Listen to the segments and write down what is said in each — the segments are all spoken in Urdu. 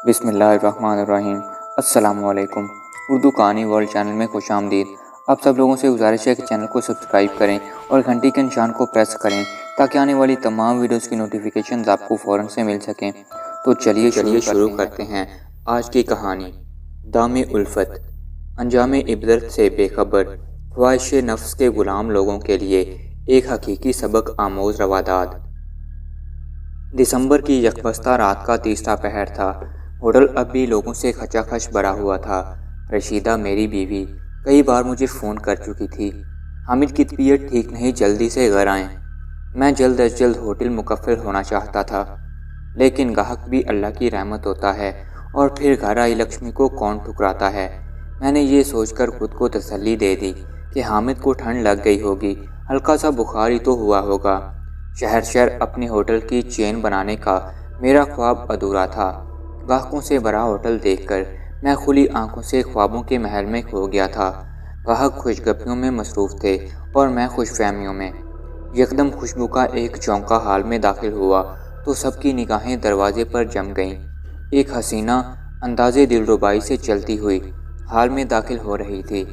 بسم اللہ الرحمن الرحیم۔ السلام علیکم۔ اردو کہانی ورلڈ چینل میں خوش آمدید۔ آپ سب لوگوں سے گزارش ہے کہ چینل کو سبسکرائب کریں اور گھنٹی کے نشان کو پریس کریں تاکہ آنے والی تمام ویڈیوز کی نوٹیفیکیشنز آپ کو فوراً سے مل سکیں۔ تو چلیے شروع کرتے ہیں آج کی کہانی، دام الفت۔ انجام عبرت سے بے خبر، خواہش نفس کے غلام لوگوں کے لیے ایک حقیقی سبق آموز رواداد۔ دسمبر کی یکبستہ رات کا تیسرا پہر تھا۔ ہوٹل اب بھی لوگوں سے کھچا کھچ بھرا ہوا تھا۔ رشیدہ میری بیوی کئی بار مجھے فون کر چکی تھی، حامد کی طبیعت ٹھیک نہیں، جلدی سے گھر آئیں۔ میں جلد از جلد ہوٹل مکفل ہونا چاہتا تھا، لیکن گاہک بھی اللہ کی رحمت ہوتا ہے، اور پھر گھر آئی لکشمی کو کون ٹھکراتا ہے۔ میں نے یہ سوچ کر خود کو تسلی دے دی کہ حامد کو ٹھنڈ لگ گئی ہوگی، ہلکا سا بخار ہی تو ہوا ہوگا۔ شہر اپنے ہوٹل کی چین بنانے کا میرا خواب ادھورا تھا۔ گاہکوں سے بھرا ہوٹل دیکھ کر میں کھلی آنکھوں سے خوابوں کے محل میں کھو گیا تھا۔ گاہک خوشگپیوں میں مصروف تھے اور میں خوش فہمیوں میں۔ یکدم خوشبو کا ایک چونکا حال میں داخل ہوا تو سب کی نگاہیں دروازے پر جم گئیں۔ ایک حسینہ اندازے دلربائی سے چلتی ہوئی حال میں داخل ہو رہی تھی۔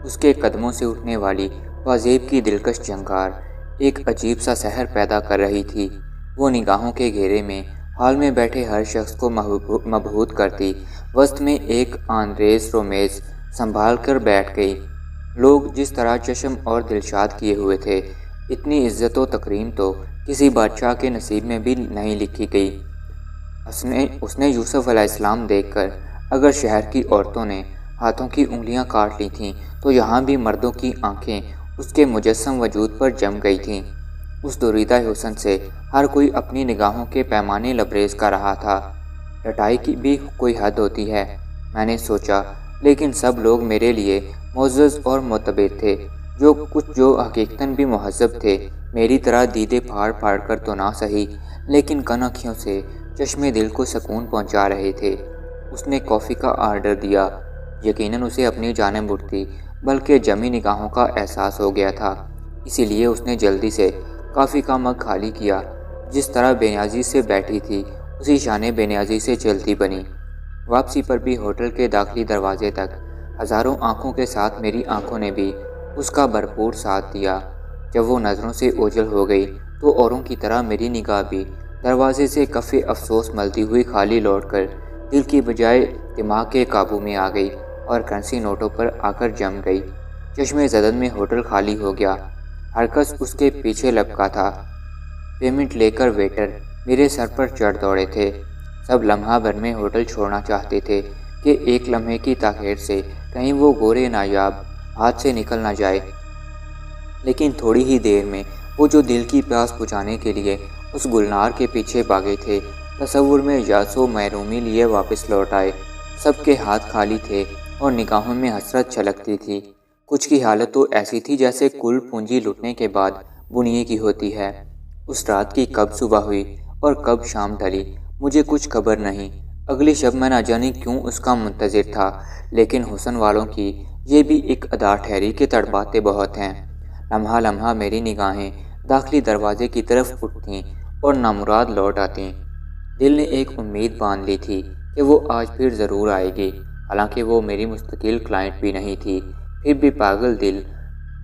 اس کے قدموں سے اٹھنے والی پازیب کی دلکش جھنکار ایک عجیب سا سحر پیدا کر رہی تھی۔ وہ نگاہوں کے گھیرے میں حال میں بیٹھے ہر شخص کو مبہوت کرتی۔ وسط میں ایک آندریز رومیز سنبھال کر بیٹھ گئی۔ لوگ جس طرح چشم اور دلشاد کیے ہوئے تھے، اتنی عزت و تکریم تو کسی بادشاہ کے نصیب میں بھی نہیں لکھی گئی۔ اس نے یوسف علیہ السلام دیکھ کر اگر شہر کی عورتوں نے ہاتھوں کی انگلیاں کاٹ لی تھیں، تو یہاں بھی مردوں کی آنکھیں اس کے مجسم وجود پر جم گئی تھیں۔ اس دوریدہ حسن سے ہر کوئی اپنی نگاہوں کے پیمانے لبریز کر رہا تھا۔ لٹائی کی بھی کوئی حد ہوتی ہے، میں نے سوچا، لیکن سب لوگ میرے لیے معزز اور معتبر تھے، جو حقیقتاً بھی مہذب تھے۔ میری طرح دیدے پھاڑ پھاڑ کر تو نہ سہی، لیکن کن آنکھیوں سے چشمے دل کو سکون پہنچا رہے تھے۔ اس نے کافی کا آرڈر دیا۔ یقیناً اسے اپنی جانب اٹھتی بلکہ جمی نگاہوں کا احساس ہو گیا تھا، اسی لیے اس نے جلدی سے کافی کا مگ خالی کیا۔ جس طرح بے نیازی سے بیٹھی تھی، اسی شانے بے نیازی سے چلتی بنی۔ واپسی پر بھی ہوٹل کے داخلی دروازے تک ہزاروں آنکھوں کے ساتھ میری آنکھوں نے بھی اس کا بھرپور ساتھ دیا۔ جب وہ نظروں سے اوجھل ہو گئی تو اوروں کی طرح میری نگاہ بھی دروازے سے کف افسوس ملتی ہوئی خالی لوٹ کر دل کی بجائے دماغ کے قابو میں آ گئی اور کرنسی نوٹوں پر آ کر جم گئی۔ چشمے زدن میں ہوٹل خالی ہو گیا۔ ہر کس اس کے پیچھے لپکا تھا۔ پیمنٹ لے کر ویٹر میرے سر پر چڑھ دوڑے تھے۔ سب لمحہ بھر میں ہوٹل چھوڑنا چاہتے تھے کہ ایک لمحے کی تاخیر سے کہیں وہ گورے نایاب ہاتھ سے نکل نہ جائے۔ لیکن تھوڑی ہی دیر میں وہ جو دل کی پیاس بجھانے کے لیے اس گلنار کے پیچھے بھاگے تھے، تصور میں یاسو محرومی لیے واپس لوٹ آئے۔ سب کے ہاتھ خالی تھے اور نگاہوں میں حسرت چھلکتی تھی۔ کچھ کی حالت تو ایسی تھی جیسے کل پونجی لٹنے کے بعد بنیے کی ہوتی ہے۔ اس رات کی کب صبح ہوئی اور کب شام ڈھلی، مجھے کچھ خبر نہیں۔ اگلی شب میں نہ جانے کیوں اس کا منتظر تھا، لیکن حسن والوں کی یہ بھی ایک ادا ٹھہری کہ تڑپاتے بہت ہیں۔ لمحہ لمحہ میری نگاہیں داخلی دروازے کی طرف اٹھتیں اور نامراد لوٹ آتیں۔ دل نے ایک امید باندھ لی تھی کہ وہ آج پھر ضرور آئے گی، حالانکہ وہ میری مستقل کلائنٹ بھی نہیں تھی، پھر بھی پاگل دل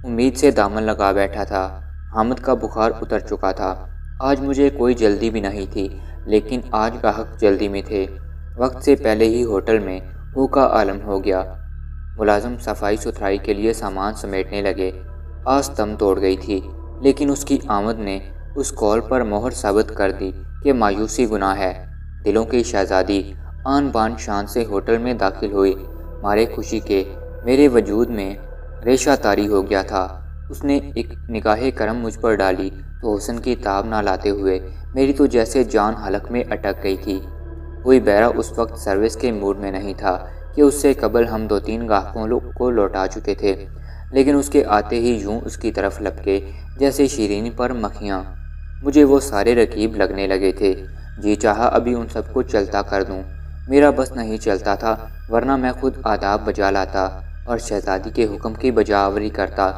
امید سے دامن لگا بیٹھا تھا۔ حامد کا بخار اتر چکا تھا۔ آج مجھے کوئی جلدی بھی نہیں تھی، لیکن آج گاہک جلدی میں تھے۔ وقت سے پہلے ہی ہوٹل میں ہو کا عالم ہو گیا۔ ملازم صفائی ستھرائی کے لیے سامان سمیٹنے لگے۔ آس دم توڑ گئی تھی، لیکن اس کی آمد نے اس قول پر مہر ثابت کر دی کہ مایوسی گناہ ہے۔ دلوں کی شہزادی آن بان شان سے ہوٹل میں داخل ہوئی۔ مارے خوشی کے میرے وجود میں ریشہ طاری ہو گیا تھا۔ اس نے ایک نگاہ کرم مجھ پر ڈالی تو حسن کی تاب نہ لاتے ہوئے میری تو جیسے جان حلق میں اٹک گئی تھی۔ کوئی بہرا اس وقت سروس کے موڈ میں نہیں تھا کہ اس سے قبل ہم 2-3 گاہکوں کو لوٹا چکے تھے، لیکن اس کے آتے ہی یوں اس کی طرف لپکے جیسے شیرینی پر مکھیاں۔ مجھے وہ سارے رقیب لگنے لگے تھے۔ جی چاہا ابھی ان سب کو چلتا کر دوں، میرا بس نہیں چلتا تھا، ورنہ میں خود آداب بجا لاتا اور شہزادی کے حکم کی بجاوری کرتا،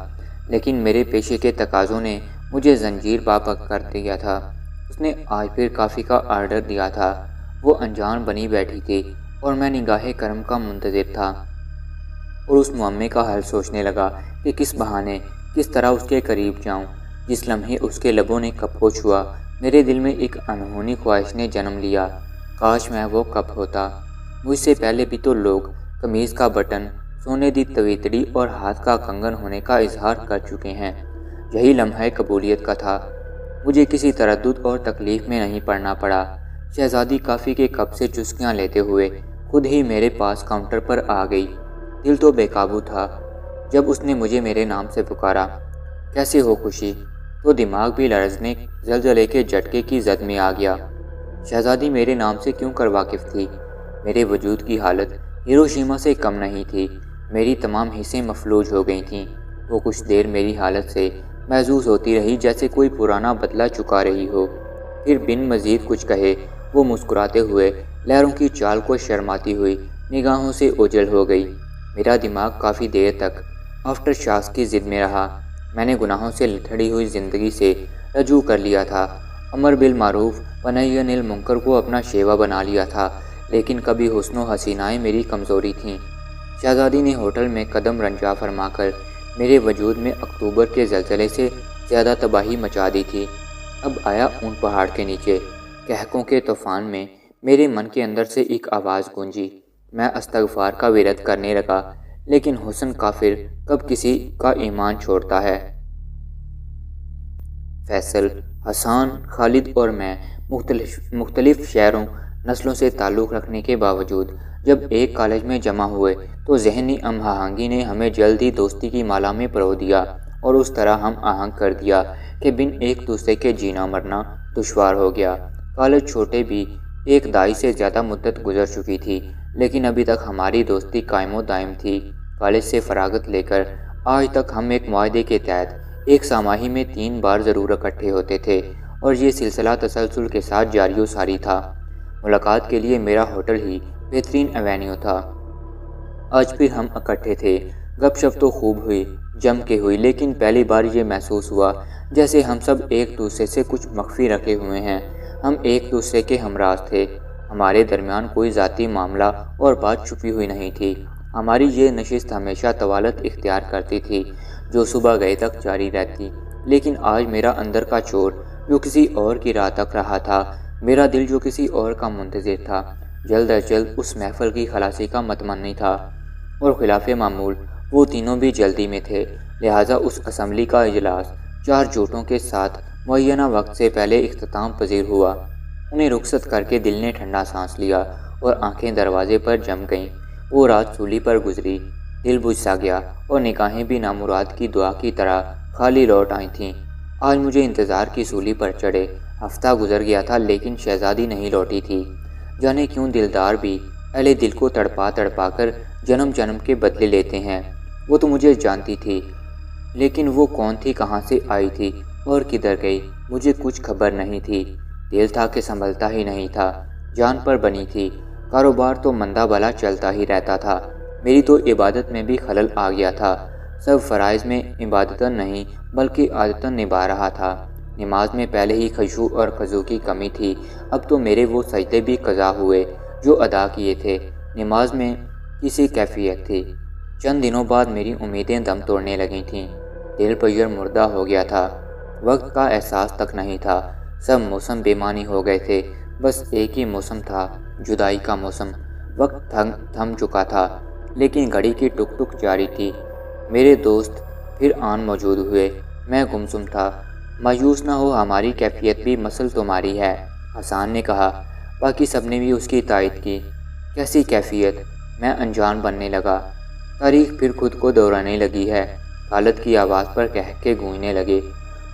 لیکن میرے پیشے کے تقاضوں نے مجھے زنجیر پا کر دیا تھا۔ اس نے آج پھر کافی کا آرڈر دیا تھا۔ وہ انجان بنی بیٹھی تھی اور میں نگاہ کرم کا منتظر تھا اور اس معمے کا حل سوچنے لگا کہ کس بہانے کس طرح اس کے قریب جاؤں۔ جس لمحے اس کے لبوں نے کپ کو چھوا، میرے دل میں ایک انہونی خواہش نے جنم لیا۔ کاش میں وہ کپ ہوتا۔ مجھ سے پہلے بھی تو لوگ قمیض کا بٹن، سونے دی تویتڑی اور ہاتھ کا کنگن ہونے کا اظہار کر چکے ہیں۔ یہی لمحہ قبولیت کا تھا۔ مجھے کسی تردد اور تکلیف میں نہیں پڑنا پڑا۔ شہزادی کافی کے کپ سے چسکیاں لیتے ہوئے خود ہی میرے پاس کاؤنٹر پر آ گئی۔ دل تو بے قابو تھا جب اس نے مجھے میرے نام سے پکارا۔ کیسے ہو خوشی؟ تو دماغ بھی لرزنے زلزلے کے جھٹکے کی زد میں آ گیا۔ شہزادی میرے نام سے کیوں کر واقف تھی؟ میرے وجود کی حالت ہیروشیما سے کم نہیں تھی۔ میری تمام حصیں مفلوج ہو گئی تھیں۔ وہ کچھ دیر میری حالت سے محظوظ ہوتی رہی جیسے کوئی پرانا بدلہ چکا رہی ہو، پھر بن مزید کچھ کہے وہ مسکراتے ہوئے لہروں کی چال کو شرماتی ہوئی نگاہوں سے اوجھل ہو گئی۔ میرا دماغ کافی دیر تک آفٹر شاکس کی ضد میں رہا۔ میں نے گناہوں سے لتھڑی ہوئی زندگی سے رجوع کر لیا تھا، امر بالمعروف و نہی عن المنکر کو اپنا شیوا بنا لیا تھا، لیکن کبھی حسن و حسینائیں میری کمزوری تھیں۔ شہزادی نے ہوٹل میں قدم رنجا فرما کر میرے وجود میں اکتوبر کے زلزلے سے زیادہ تباہی مچا دی تھی۔ اب آیا اون پہاڑ کے نیچے قہقوں کے طوفان میں میرے من کے اندر سے ایک آواز گونجی۔ میں استغفار کا ورد کرنے لگا، لیکن حسن کافر کب کسی کا ایمان چھوڑتا ہے؟ فیصل، حسان، خالد اور میں مختلف شہروں نسلوں سے تعلق رکھنے کے باوجود جب ایک کالج میں جمع ہوئے تو ذہنی ہم آہنگی نے ہمیں جلد ہی دوستی کی مالا میں پرو دیا اور اس طرح ہم آہنگ کر دیا کہ بن ایک دوسرے کے جینا مرنا دشوار ہو گیا۔ کالج چھوٹے بھی ایک دہائی سے زیادہ مدت گزر چکی تھی، لیکن ابھی تک ہماری دوستی قائم و دائم تھی۔ کالج سے فراغت لے کر آج تک ہم ایک معاہدے کے تحت ایک ساماہی میں 3 بار ضرور اکٹھے ہوتے تھے اور یہ سلسلہ تسلسل کے ساتھ جاری و ساری تھا۔ ملاقات کے لیے میرا ہوٹل ہی بہترین ایونیو تھا۔ آج پھر ہم اکٹھے تھے۔ گپ شپ تو خوب ہوئی، جم کے ہوئی، لیکن پہلی بار یہ محسوس ہوا جیسے ہم سب ایک دوسرے سے کچھ مخفی رکھے ہوئے ہیں۔ ہم ایک دوسرے کے ہمراز تھے۔ ہمارے درمیان کوئی ذاتی معاملہ اور بات چھپی ہوئی نہیں تھی۔ ہماری یہ نشست ہمیشہ طوالت اختیار کرتی تھی جو صبح گئے تک جاری رہتی، لیکن آج میرا اندر کا چور جو کسی اور کی راہ تک رہا تھا، میرا دل جو کسی اور کا منتظر تھا، جلد از جلد اس محفل کی خلاصی کا متمنی تھا، اور خلاف معمول وہ تینوں بھی جلدی میں تھے۔ لہٰذا اس اسمبلی کا اجلاس 4 جوٹوں کے ساتھ معینہ وقت سے پہلے اختتام پذیر ہوا۔ انہیں رخصت کر کے دل نے ٹھنڈا سانس لیا اور آنکھیں دروازے پر جم گئیں۔ وہ رات سولی پر گزری، دل بجھ سا گیا اور نگاہیں بھی نامراد کی دعا کی طرح خالی لوٹ آئی تھیں۔ آج مجھے انتظار کی سولی پر چڑھے ہفتہ گزر گیا تھا، لیکن شہزادی نہیں لوٹی تھی۔ جانے کیوں دلدار بھی اہل دل کو تڑپا تڑپا کر جنم جنم کے بدلے لیتے ہیں۔ وہ تو مجھے جانتی تھی، لیکن وہ کون تھی، کہاں سے آئی تھی اور کدھر گئی، مجھے کچھ خبر نہیں تھی۔ دل تھا کہ سنبھلتا ہی نہیں تھا، جان پر بنی تھی، کاروبار تو مندہ بلا چلتا ہی رہتا تھا۔ میری تو عبادت میں بھی خلل آ گیا تھا۔ سب فرائض میں عبادتاً نہیں بلکہ عادتاً نبھا رہا تھا۔ نماز میں پہلے ہی خشوع اور خضوع کی کمی تھی، اب تو میرے وہ سجدے بھی قضا ہوئے جو ادا کیے تھے۔ نماز میں کسی کیفیت تھی۔ چند دنوں بعد میری امیدیں دم توڑنے لگی تھیں۔ دل پیر مردہ ہو گیا تھا، وقت کا احساس تک نہیں تھا۔ سب موسم بے معنی ہو گئے تھے، بس ایک ہی موسم تھا، جدائی کا موسم۔ وقت تھم چکا تھا، لیکن گھڑی کی ٹک ٹک جاری تھی۔ میرے دوست پھر آن موجود ہوئے، میں گمسم تھا۔ مایوس نہ ہو، ہماری کیفیت بھی مثل تمہاری ہے، حسان نے کہا۔ باقی سب نے بھی اس کی تائید کی۔ کیسی کیفیت؟ میں انجان بننے لگا۔ تاریخ پھر خود کو دہرانے لگی ہے، خالد کی آواز پر کہہ کے گونجنے لگے۔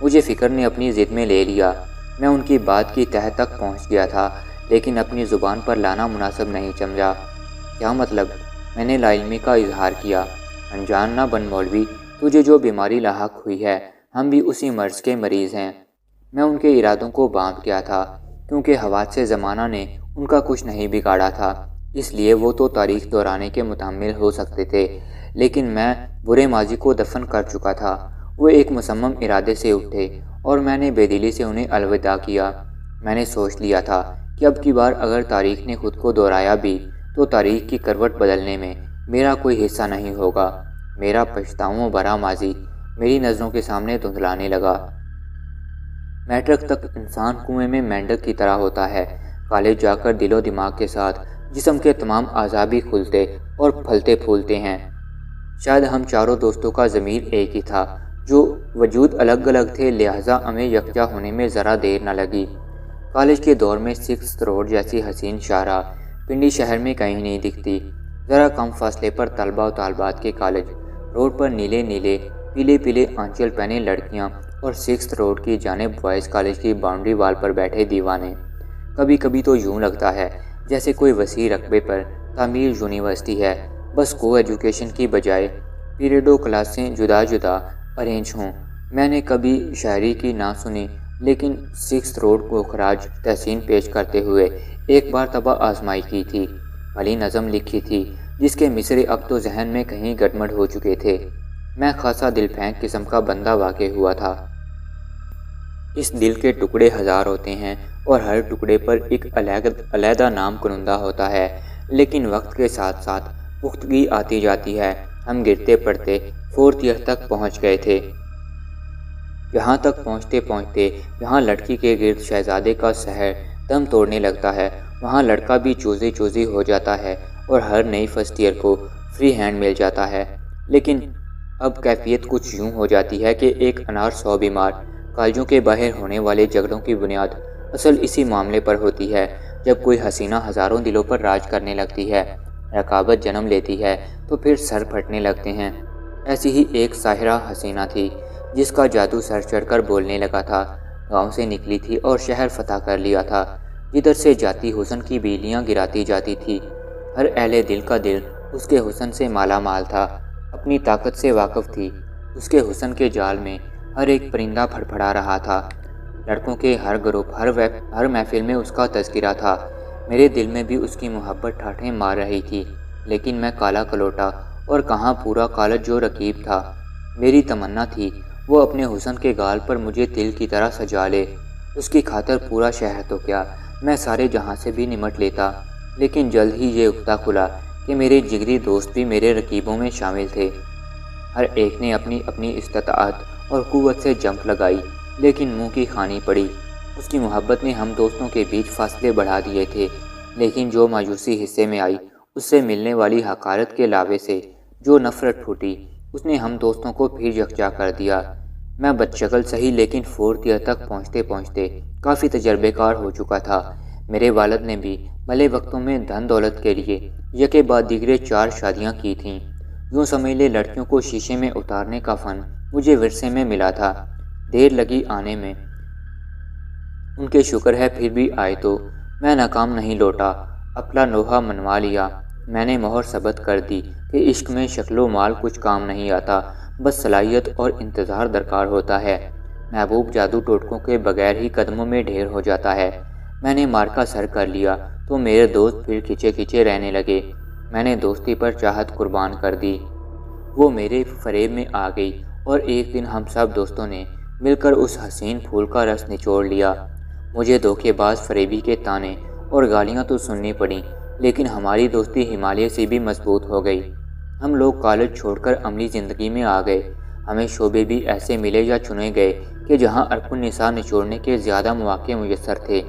مجھے فکر نے اپنی ضد میں لے لیا۔ میں ان کی بات کی تہہ تک پہنچ گیا تھا، لیکن اپنی زبان پر لانا مناسب نہیں سمجھا۔ کیا مطلب؟ میں نے لا علمی کا اظہار کیا۔ انجان نہ بن مولوی، تجھے جو بیماری لاحق ہوئی ہے ہم بھی اسی مرض کے مریض ہیں۔ میں ان کے ارادوں کو باندھ گیا تھا، کیونکہ حوادث زمانہ نے ان کا کچھ نہیں بگاڑا تھا، اس لیے وہ تو تاریخ دہرانے کے متحمل ہو سکتے تھے، لیکن میں برے ماضی کو دفن کر چکا تھا۔ وہ ایک مصمم ارادے سے اٹھے اور میں نے بے دلی سے انہیں الوداع کیا۔ میں نے سوچ لیا تھا کہ اب کی بار اگر تاریخ نے خود کو دہرایا بھی تو تاریخ کی کروٹ بدلنے میں میرا کوئی حصہ نہیں ہوگا۔ میرا پچھتاؤں بھرا ماضی میری نظروں کے سامنے دھندلانے لگا۔ میٹرک تک انسان کنویں میں مینڈک کی طرح ہوتا ہے۔ کالج جا کر دل و دماغ کے ساتھ جسم کے تمام اعضاء بھی کھلتے اور پھلتے پھولتے ہیں۔ شاید ہم چاروں دوستوں کا ضمیر ایک ہی تھا، جو وجود الگ الگ تھے، لہٰذا ہمیں یکجا ہونے میں ذرا دیر نہ لگی۔ کالج کے دور میں 6 روڈ جیسی حسین شاہراہ پنڈی شہر میں کہیں نہیں دکھتی۔ ذرا کم فاصلے پر طلباء و طالبات کے کالج، روڈ پر نیلے نیلے پیلے پیلے آنچل پہنے لڑکیاں، اور 6 روڈ کی جانب بوائز کالج کی باؤنڈری وال پر بیٹھے دیوانے۔ کبھی کبھی تو یوں لگتا ہے جیسے کوئی وسیع رقبے پر تعمیر یونیورسٹی ہے، بس کو ایجوکیشن کی بجائے پیریڈوں کلاسیں جدا جدا ارینج ہوں۔ میں نے کبھی شاعری کی نہ سنی، لیکن 6 روڈ کو خراج تحسین پیش کرتے ہوئے ایک بار طبع آزمائی کی تھی۔ بھلی نظم لکھی تھی جس کے مصرے اب تو ذہن میں کہیں گڑمڑ ہو چکے تھے۔ میں خاصا دل پھینک قسم کا بندہ واقع ہوا تھا۔ اس دل کے ٹکڑے ہزار ہوتے ہیں اور ہر ٹکڑے پر ایک علیحدہ نام کنندہ ہوتا ہے، لیکن وقت کے ساتھ ساتھ پختگی آتی جاتی ہے۔ ہم گرتے پڑتے 4th ایئر تک پہنچ گئے تھے۔ یہاں تک پہنچتے پہنچتے یہاں لڑکی کے گرد شہزادے کا سحر دم توڑنے لگتا ہے، وہاں لڑکا بھی چوزی چوزی ہو جاتا ہے اور ہر نئی فرسٹ ایئر کو فری ہینڈ مل جاتا ہے۔ لیکن اب کیفیت کچھ یوں ہو جاتی ہے کہ ایک انار 100 بیمار۔ کالجوں کے باہر ہونے والے جھگڑوں کی بنیاد اصل اسی معاملے پر ہوتی ہے۔ جب کوئی حسینہ ہزاروں دلوں پر راج کرنے لگتی ہے، رقابت جنم لیتی ہے، تو پھر سر پھٹنے لگتے ہیں۔ ایسی ہی ایک ساحرہ حسینہ تھی جس کا جادو سر چڑھ کر بولنے لگا تھا۔ گاؤں سے نکلی تھی اور شہر فتح کر لیا تھا، جدھر سے جاتی حسن کی بیلیاں گراتی جاتی تھی۔ ہر اہل دل کا دل اس کے حسن سے مالا مال تھا، اپنی طاقت سے واقف تھی۔ اس کے حسن کے جال میں ہر ایک پرندہ پھڑپھڑا رہا تھا۔ لڑکوں کے ہر گروپ، ہر محفل میں اس کا تذکرہ تھا۔ میرے دل میں بھی اس کی محبت ٹھاٹھیں مار رہی تھی، لیکن میں کالا کلوٹا اور کہاں پورا کالج جو رقیب تھا۔ میری تمنا تھی وہ اپنے حسن کے گال پر مجھے دل کی طرح سجا لے۔ اس کی خاطر پورا شہر تو کیا، میں سارے جہاں سے بھی نمٹ لیتا۔ لیکن جلد ہی یہ اکتا کھلا کہ میرے جگری دوست بھی میرے رقیبوں میں شامل تھے۔ ہر ایک نے اپنی اپنی استطاعت اور قوت سے جمپ لگائی، لیکن منہ کی کھانی پڑی۔ اس کی محبت نے ہم دوستوں کے بیچ فاصلے بڑھا دیے تھے، لیکن جو مایوسی حصے میں آئی، اس سے ملنے والی حقارت کے لاوے سے جو نفرت پھوٹی، اس نے ہم دوستوں کو پھر یکجا کر دیا۔ میں بدشکل سہی، لیکن 4th ایئر تک پہنچتے پہنچتے کافی تجربے کار ہو چکا تھا۔ میرے والد نے بھی بھلے وقتوں میں دھن دولت کے لیے یکے بعد دیگرے 4 شادیاں کی تھیں۔ یوں سمجھ لے لڑکیوں کو شیشے میں اتارنے کا فن مجھے ورثے میں ملا تھا۔ دیر لگی آنے میں، ان کے شکر ہے پھر بھی آئے تو۔ میں ناکام نہیں لوٹا، اپنا نوحہ منوا لیا۔ میں نے مہر ثبت کر دی کہ عشق میں شکل و مال کچھ کام نہیں آتا، بس صلاحیت اور انتظار درکار ہوتا ہے۔ محبوب جادو ٹوٹکوں کے بغیر ہی قدموں میں ڈھیر ہو جاتا ہے۔ میں نے مارکا سر کر لیا تو میرے دوست پھر کھچے کھچے رہنے لگے۔ میں نے دوستی پر چاہت قربان کر دی، وہ میرے فریب میں آ گئی، اور ایک دن ہم سب دوستوں نے مل کر اس حسین پھول کا رس نچوڑ لیا۔ مجھے دھوکے باز فریبی کے طعنے اور گالیاں تو سننی پڑیں، لیکن ہماری دوستی ہمالیہ سے بھی مضبوط ہو گئی۔ ہم لوگ کالج چھوڑ کر عملی زندگی میں آ گئے۔ ہمیں شعبے بھی ایسے ملے یا چنے گئے کہ جہاں عرق النساء نچوڑنے کے زیادہ مواقع میسر تھے۔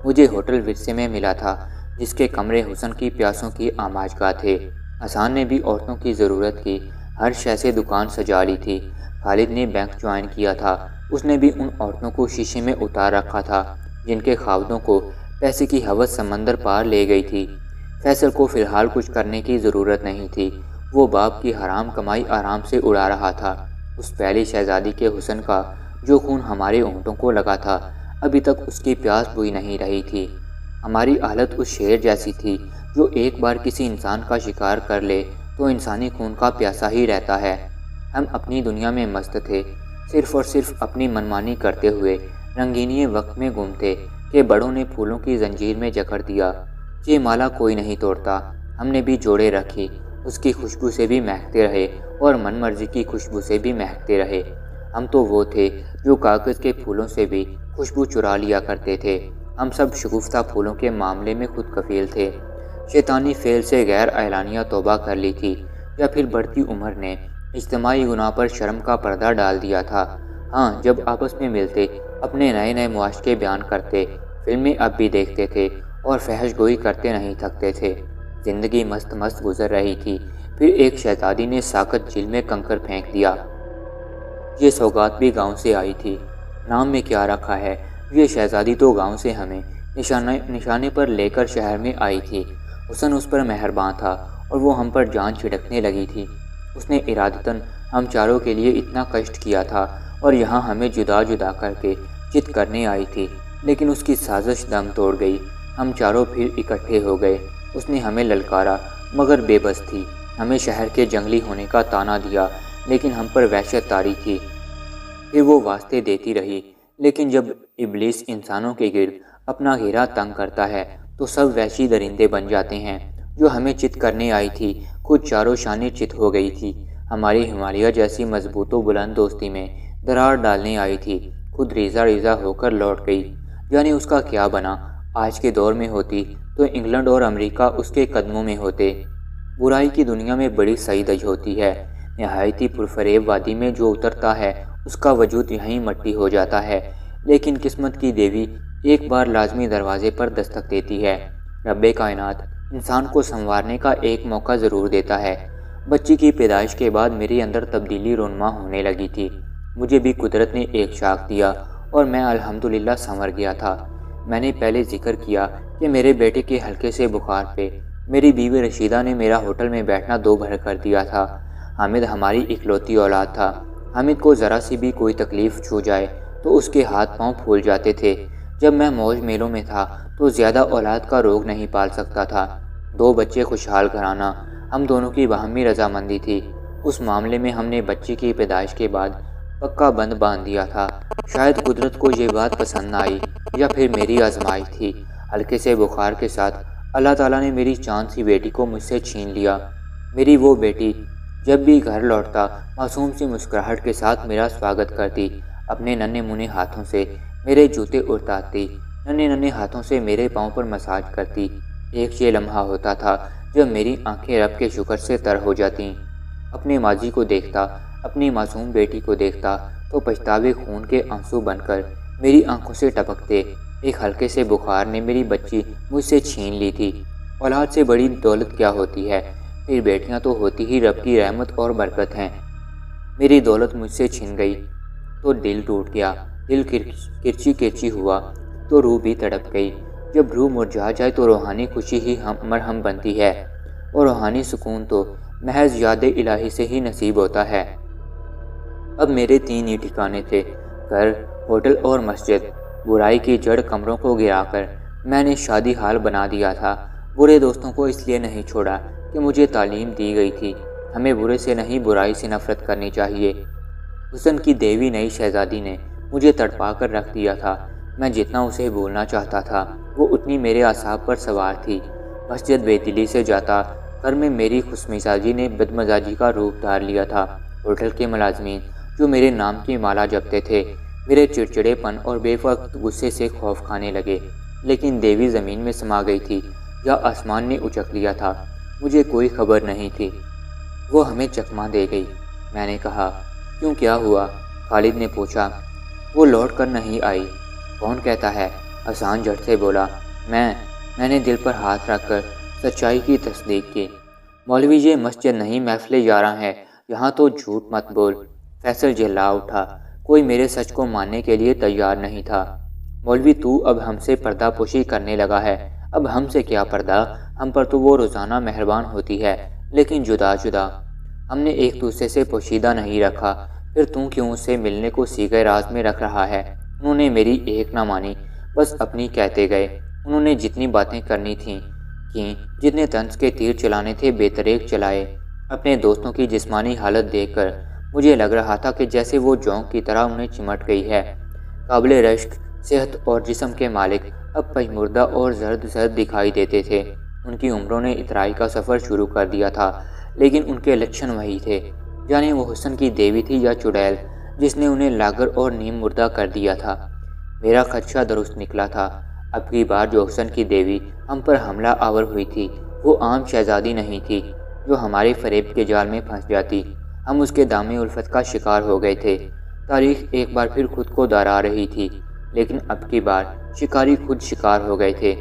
مجھے ہوٹل ورثے میں ملا تھا، جس کے کمرے حسن کی پیاسوں کی آماج گاہ تھے۔ حسان نے بھی عورتوں کی ضرورت کی ہر شے سے دکان سجا لی تھی۔ خالد نے بینک جوائن کیا تھا، اس نے بھی ان عورتوں کو شیشے میں اتار رکھا تھا جن کے خاوندوں کو پیسے کی ہوس سمندر پار لے گئی تھی۔ فیصل کو فی الحال کچھ کرنے کی ضرورت نہیں تھی، وہ باپ کی حرام کمائی آرام سے اڑا رہا تھا۔ اس پہلی شہزادی کے حسن کا جو خون ہمارے ہونٹوں کو لگا تھا، ابھی تک اس کی پیاس بجھ نہیں رہی تھی۔ ہماری حالت اس شیر جیسی تھی جو ایک بار کسی انسان کا شکار کر لے تو انسانی خون کا پیاسا ہی رہتا ہے۔ ہم اپنی دنیا میں مست تھے، صرف اور صرف اپنی منمانی کرتے ہوئے رنگینی وقت میں گم تھے کہ بڑوں نے پھولوں کی زنجیر میں جکڑ دیا۔ یہ مالا کوئی نہیں توڑتا، ہم نے بھی جوڑے رکھی، اس کی خوشبو سے بھی مہکتے رہے اور من مرضی کی خوشبو سے بھی مہکتے رہے۔ ہم تو وہ تھے جو کاغذ کے پھولوں سے بھی خوشبو چرا لیا کرتے تھے ہم سب شگفتہ پھولوں کے معاملے میں خود کفیل تھے۔ شیطانی فعل سے غیر اعلانیہ توبہ کر لی تھی، یا پھر بڑھتی عمر نے اجتماعی گناہ پر شرم کا پردہ ڈال دیا تھا۔ ہاں، جب آپس میں ملتے، اپنے نئے نئے معاشقے بیان کرتے، فلمیں اب بھی دیکھتے تھے اور فحش گوئی کرتے نہیں تھکتے تھے۔ زندگی مست مست گزر رہی تھی، پھر ایک شہزادی نے ساکت جھیل میں کنکر پھینک دیا۔ یہ سوغات بھی گاؤں سے آئی تھی۔ نام میں کیا رکھا ہے؟ یہ شہزادی تو گاؤں سے ہمیں نشانے پر لے کر شہر میں آئی تھی۔ حسن اس پر مہرباں تھا اور وہ ہم پر جان چھڑکنے لگی تھی۔ اس نے ارادتاً ہم چاروں کے لیے اتنا کشٹ کیا تھا اور یہاں ہمیں جدا جدا کر کے چت کرنے آئی تھی، لیکن اس کی سازش دم توڑ گئی۔ ہم چاروں پھر اکٹھے ہو گئے۔ اس نے ہمیں للکارا، مگر بے بس تھی۔ ہمیں شہر کے جنگلی ہونے کا طعنہ دیا، لیکن ہم پر وحشت طاری تھی۔ پھر وہ واسطے دیتی رہی، لیکن جب ابلیس انسانوں کے گرد اپنا گھیرا تنگ کرتا ہے تو سب وحشی درندے بن جاتے ہیں۔ جو ہمیں چت کرنے آئی تھی، خود چاروں شانے چت ہو گئی تھی۔ ہماری ہمالیہ جیسی مضبوط و بلند دوستی میں درار ڈالنے آئی تھی، خود ریزہ ریزہ ہو کر لوٹ گئی۔ یعنی اس کا کیا بنا؟ آج کے دور میں ہوتی تو انگلینڈ اور امریکہ اس کے قدموں میں ہوتے۔ برائی کی دنیا میں بڑی سعیدج ہوتی ہے۔ نہایتی پرفریب وادی میں جو اترتا ہے اس کا وجود یہیں مٹی ہو جاتا ہے، لیکن قسمت کی دیوی ایک بار لازمی دروازے پر دستک دیتی ہے۔ رب کائنات انسان کو سنوارنے کا ایک موقع ضرور دیتا ہے۔ بچی کی پیدائش کے بعد میرے اندر تبدیلی رونما ہونے لگی تھی۔ مجھے بھی قدرت نے ایک شاخ دیا اور میں الحمدللہ سنور گیا تھا۔ میں نے پہلے ذکر کیا کہ میرے بیٹے کے ہلکے سے بخار پہ میری بیوی رشیدہ نے میرا ہوٹل میں بیٹھنا دو بھر کر دیا تھا۔ حامد ہماری اکلوتی اولاد تھا۔ حامد کو ذرا سی بھی کوئی تکلیف چھو جائے تو اس کے ہاتھ پاؤں پھول جاتے تھے۔ جب میں موج میلوں میں تھا تو زیادہ اولاد کا روگ نہیں پال سکتا تھا۔ دو بچے، خوشحال گھرانہ، ہم دونوں کی باہمی رضامندی تھی۔ اس معاملے میں ہم نے بچے کی پیدائش کے بعد پکا بند باندھ دیا تھا۔ شاید قدرت کو یہ بات پسند نہ آئی یا پھر میری آزمائش تھی۔ ہلکے سے بخار کے ساتھ اللہ تعالیٰ نے میری چاند سی بیٹی کو مجھ سے چھین لیا۔ میری وہ بیٹی جب بھی گھر لوٹتا معصوم سی مسکراہٹ کے ساتھ میرا سواگت کرتی، اپنے ننھے منھے ہاتھوں سے میرے جوتے اتارتی، ننھے ننھے ہاتھوں سے میرے پاؤں پر مساج کرتی۔ ایک یہ لمحہ ہوتا تھا جب میری آنکھیں رب کے شکر سے تر ہو جاتیں۔ اپنے ماضی کو دیکھتا، اپنی معصوم بیٹی کو دیکھتا تو پچھتاوے خون کے آنسو بن کر میری آنکھوں سے ٹپکتے۔ ایک ہلکے سے بخار نے میری بچی مجھ سے چھین لی تھی۔ اولاد سے بڑی دولت کیا ہوتی ہے؟ پھر بیٹیاں تو ہوتی ہی رب کی رحمت اور برکت ہیں۔ میری دولت مجھ سے چھن گئی تو دل ٹوٹ گیا، دل کرچی کرچی ہوا تو روح بھی تڑپ گئی۔ جب روح مرجھا جائے تو روحانی خوشی ہی مرہم بنتی ہے، اور روحانی سکون تو محض یاد الہی سے ہی نصیب ہوتا ہے۔ اب میرے تین ہی ٹھکانے تھے، گھر، ہوٹل اور مسجد۔ برائی کی جڑ کمروں کو گرا کر میں نے شادی حال بنا دیا تھا۔ برے دوستوں کو اس لیے نہیں چھوڑا کہ مجھے تعلیم دی گئی تھی ہمیں برے سے نہیں برائی سے نفرت کرنی چاہیے۔ حسن کی دیوی نئی شہزادی نے مجھے تڑپا کر رکھ دیا تھا۔ میں جتنا اسے بھولنا چاہتا تھا وہ اتنی میرے اعصاب پر سوار تھی۔ مسجد بے دلی سے جاتا، گھر میں میری خوش مزاجی نے بدمزاجی کا روپ دھار لیا تھا۔ ہوٹل کے ملازمین جو میرے نام کی مالا جپتے تھے میرے چڑچڑے پن اور بے وقت غصے سے خوف کھانے لگے۔ لیکن دیوی زمین میں سما گئی تھی یا آسمان نے اچک لیا تھا، مجھے کوئی خبر نہیں تھی۔ وہ ہمیں چکما دے گئی۔ میں نے کہا، کیوں، کیا ہوا؟ خالد نے پوچھا۔ وہ لوٹ کر نہیں آئی۔ کون کہتا ہے؟ حسان جھٹ سے بولا۔ میں نے دل پر ہاتھ رکھ کر سچائی کی تصدیق کی۔ مولوی، یہ مسجد نہیں، محفل یاراں ہے، یہاں تو جھوٹ مت بول۔ فیصل جھلا اٹھا، کوئی میرے سچ کو ماننے کے لیے تیار نہیں تھا۔ مولوی، تو اب ہم سے پردہ پوشی کرنے لگا ہے۔ اب ہم سے کیا پردہ، ہم پر تو وہ روزانہ مہربان ہوتی ہے، لیکن جدا جدا۔ ہم نے ایک دوسرے سے پوشیدہ نہیں رکھا، پھر تو کیوں اسے ملنے کو سیغہ راز میں رکھ رہا ہے؟ انہوں نے میری ایک نہ مانی، بس اپنی کہتے گئے۔ انہوں نے جتنی باتیں کرنی تھیں کیں، جتنے طنز کے تیر چلانے تھے بے طریق چلائے۔ اپنے دوستوں کی جسمانی حالت دیکھ کر مجھے لگ رہا تھا کہ جیسے وہ جونک کی طرح انہیں چمٹ گئی ہے۔ قابل رشک، صحت اور جسم کے مالک اب پژمردہ اور زرد زرد دکھائی دیتے تھے۔ ان کی عمروں نے اترائی کا سفر شروع کر دیا تھا، لیکن ان کے لچھن وہی تھے۔ جانے وہ حسن کی دیوی تھی یا چڑیل جس نے انہیں لاغر اور نیم مردہ کر دیا تھا۔ میرا خدشہ درست نکلا تھا۔ اب کی بار جو حسن کی دیوی ہم پر حملہ آور ہوئی تھی وہ عام شہزادی نہیں تھی جو ہمارے فریب کے جال میں پھنس جاتی۔ ہم اس کے دام الفت کا شکار ہو گئے تھے۔ تاریخ ایک بار پھر خود کو دہرا رہی تھی، لیکن اب کی بار شکاری خود شکار ہو گئے تھے۔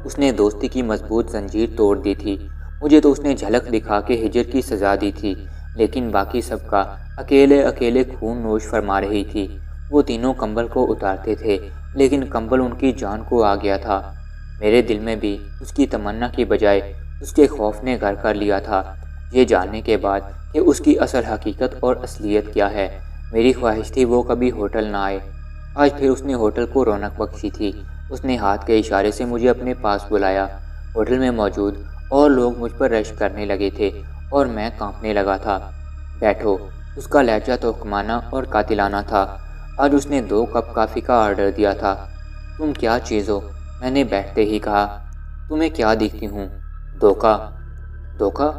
اس نے دوستی کی مضبوط زنجیر توڑ دی تھی۔ مجھے تو اس نے جھلک دکھا کے ہجر کی سزا دی تھی، لیکن باقی سب کا اکیلے اکیلے خون نوش فرما رہی تھی۔ وہ تینوں کمبل کو اتارتے تھے، لیکن کمبل ان کی جان کو آ گیا تھا۔ میرے دل میں بھی اس کی تمنا کی بجائے اس کے خوف نے گھر کر لیا تھا، یہ جاننے کے بعد کہ اس کی اصل حقیقت اور اصلیت کیا ہے۔ میری خواہش تھی وہ کبھی ہوٹل نہ آئے۔ آج پھر اس نے ہوٹل کو رونق بخشی تھی۔ اس نے ہاتھ کے اشارے سے مجھے اپنے پاس بلایا۔ ہوٹل میں موجود اور لوگ مجھ پر رشک کرنے لگے تھے اور میں کانپنے لگا تھا۔ بیٹھو۔ اس کا لہجہ توہمانہ اور قاتلانہ تھا۔ آج اس نے 2 کپ کافی کا آرڈر دیا تھا۔ تم کیا چیز ہو؟ میں نے بیٹھتے ہی کہا۔ تمہیں کیا دکھتی ہوں؟ دھوکہ۔ دھوکہ؟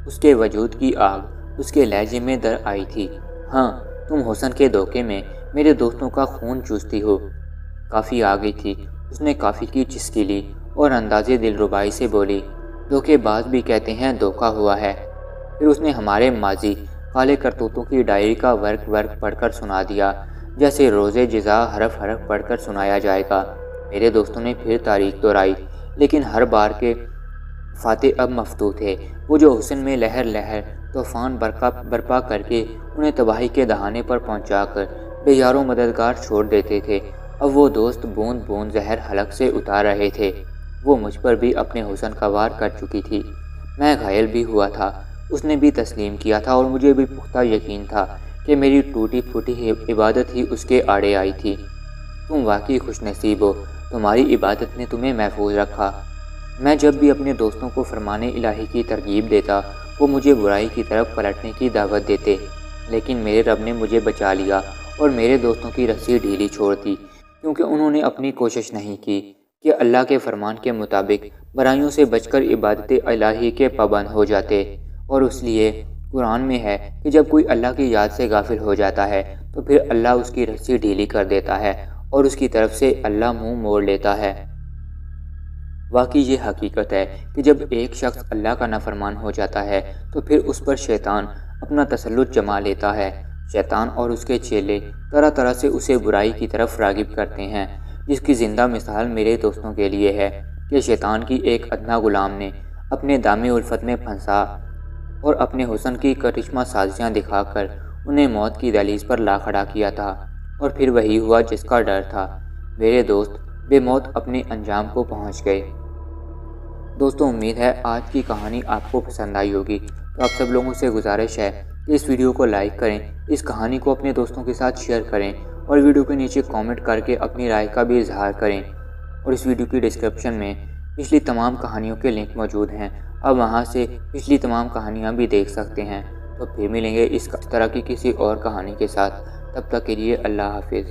اس کے وجود کی آگ اس کے لہجے میں در آئی تھی۔ ہاں، تم حسن کے دھوکے میں میرے دوستوں کا خون چوستی ہو۔ کافی آ گئی تھی۔ اس نے کافی کی چسکی لی اور اندازے دلربائی سے بولی، دھوکے باز بھی کہتے ہیں دھوکا ہوا ہے۔ پھر اس نے ہمارے ماضی کالے کرتوتوں کی ڈائری کا ورق پڑھ کر سنا دیا، جیسے روزے جزا حرف حرف پڑھ کر سنایا جائے گا۔ میرے دوستوں نے پھر تاریخ دہرائی، لیکن ہر بار کے فاتح اب مفتوح تھے۔ وہ جو حسن میں لہر لہر طوفان برپا کر کے انہیں تباہی کے دہانے پر پہنچا کر بے یار و مددگار چھوڑ دیتے تھے، اب وہ دوست بوند بوند زہر حلق سے اتار رہے تھے۔ وہ مجھ پر بھی اپنے حسن کا وار کر چکی تھی۔ میں گھائل بھی ہوا تھا، اس نے بھی تسلیم کیا تھا، اور مجھے بھی پختہ یقین تھا کہ میری ٹوٹی پھوٹی عبادت ہی اس کے آڑے آئی تھی۔ تم واقعی خوش نصیب ہو، تمہاری عبادت نے تمہیں محفوظ رکھا۔ میں جب بھی اپنے دوستوں کو فرمان الہی کی ترغیب دیتا، وہ مجھے برائی کی طرف پلٹنے کی دعوت دیتے، لیکن میرے رب نے مجھے بچا لیا اور میرے دوستوں کی رسی ڈھیلی چھوڑ دی، کیونکہ انہوں نے اپنی کوشش نہیں کی کہ اللہ کے فرمان کے مطابق برائیوں سے بچ کر عبادت الہی کے پابند ہو جاتے۔ اور اس لیے قرآن میں ہے کہ جب کوئی اللہ کی یاد سے غافل ہو جاتا ہے تو پھر اللہ اس کی رسی ڈھیلی کر دیتا ہے اور اس کی طرف سے اللہ منہ موڑ لیتا ہے۔ واقعی یہ حقیقت ہے کہ جب ایک شخص اللہ کا نافرمان ہو جاتا ہے تو پھر اس پر شیطان اپنا تسلط جما لیتا ہے۔ شیطان اور اس کے چیلے طرح طرح سے اسے برائی کی طرف راغب کرتے ہیں، جس کی زندہ مثال میرے دوستوں کے لیے ہے کہ شیطان کی ایک ادنا غلام نے اپنے دام الفت میں پھنسا اور اپنے حسن کی کرشمہ سازیاں دکھا کر انہیں موت کی دہلیز پر لا کھڑا کیا تھا، اور پھر وہی ہوا جس کا ڈر تھا۔ میرے دوست بے موت اپنے انجام کو پہنچ گئے۔ دوستوں، امید ہے آج کی کہانی آپ کو پسند آئی ہوگی۔ تو آپ سب لوگوں سے گزارش ہے کہ اس ویڈیو کو لائک کریں، اس کہانی کو اپنے دوستوں کے ساتھ شیئر کریں، اور ویڈیو کے نیچے کامنٹ کر کے اپنی رائے کا بھی اظہار کریں۔ اور اس ویڈیو کی ڈسکرپشن میں پچھلی تمام کہانیوں کے لنک موجود ہیں، آپ وہاں سے پچھلی تمام کہانیاں بھی دیکھ سکتے ہیں۔ تو پھر ملیں گے اس طرح کی کسی اور کہانی کے ساتھ، تب تک کے لیے اللہ حافظ۔